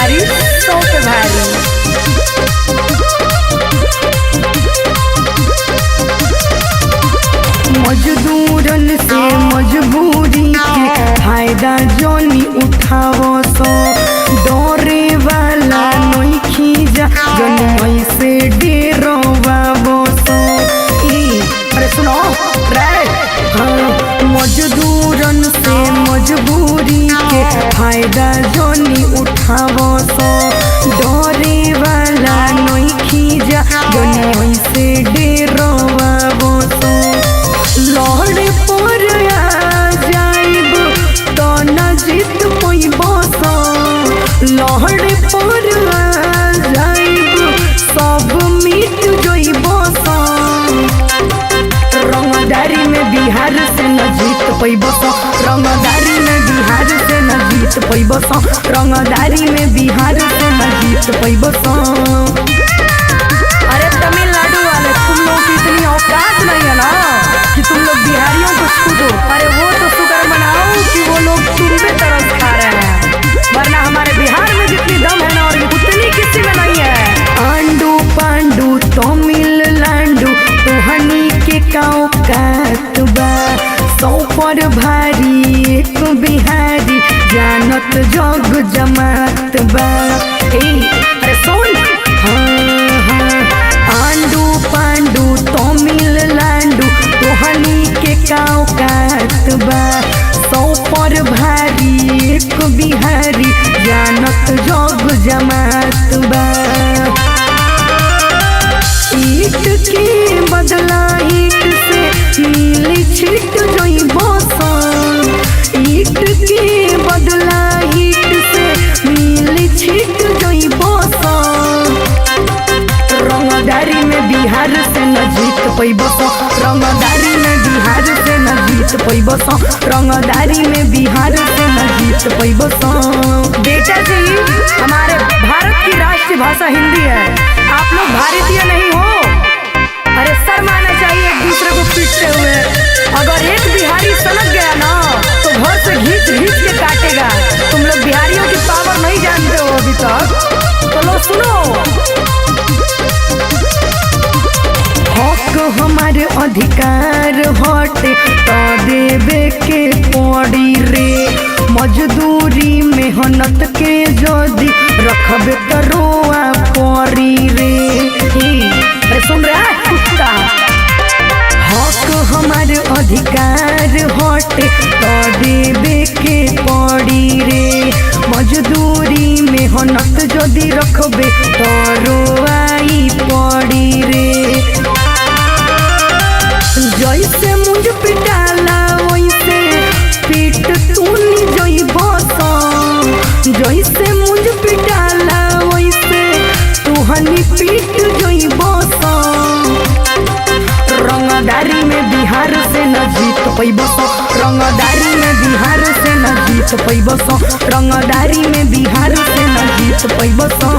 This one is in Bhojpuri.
बिहारी सौ पे भारी। मजदूरन से मजबूरी के फायदा जोनी उठावो सो, डरे वाला नहीं खींचा जन से डेरवावो सो। अरे सुनो रे, हाँ मजदूरन से मजबूरी के फायदा जोनी उठावो सो, डरे वाला नहीं खींचा जन से डेरवावो सो। लहड़ पर आ जाइब तो न जीत पैबो सो, लहड़ पर आ जाइब सब मिट जइबो सो। रंगदारी में बिहार से न जीत पैबो सो, रंगदारी में बिहार से न जीत पैबो सो, रंगदारी में बिहार से न जीत पैबो सो। अरे तमिलनाडु वाले, तुम लोग की इतनी औकात नहीं है ना कि तुम लोग बिहारियों को छू दो। अरे वो तो शुक्र मनाओ कि वो लोग तुम पे तरस खा रहे हैं, वरना हमारे बिहार में जितनी दम है ना और उतनी किसी में नहीं है। आंडू पांडू तमिल लांडू तोहनी के औकात बा, सौ पर भारी एक बिहारी जानत जग जमात बा। अरे सुन, हाँ आंडू पांडू तमिल लांडू तोहनी के औकात बा, सौ पर भारी एक बिहारी जानत जग जमात बा। ईट के बदला ईट से मिली छिट जइबो सो, ईट के बदला ईट से मिली छिट जइबो सो। रंगदारी में बिहार से न जीत पैबो सो, रंगदारी में बिहार से न जीत पैबो सो, रंगदारी में बिहार से न जीत पैबो सो। बेटा जी, हमारे भारत की राष्ट्रीय भाषा हिंदी है, आप लोग भारतीय नहीं हो। अरे शर्म आना चाहिए एक दूसरे को पीटते हुए। अगर एक बिहारी सनक गया ना तो घर से घींच घींच के काटेगा। तुम लोग बिहारियों की पावर नहीं जानते हो अभी तक। तो लो सुनो, हक हमारे अधिकार हटे तो देवे के पड़ी रे, मजदूरी मेहनत के जदी रखबे तो रोआ पड़ी रे। अरे सुन रहा है कुत्ता, हक हमारे अधिकार हटे तो देवे के पड़ी रे, मजदूरी मेहनत जदी रखबे तो रोआई पड़ी रे। जैसे मुझ पिटाला वैसे पीट तूनी जइबो सो, जैसे मुझ पिटाला वैसे तुहनी पीट जइबो सो। रंगदारी में बिहार से न जीत पैबो सो, रंगदारी में बिहार से न जीत पैबो सो, रंगदारी में बिहार से न जीत पैबो सो।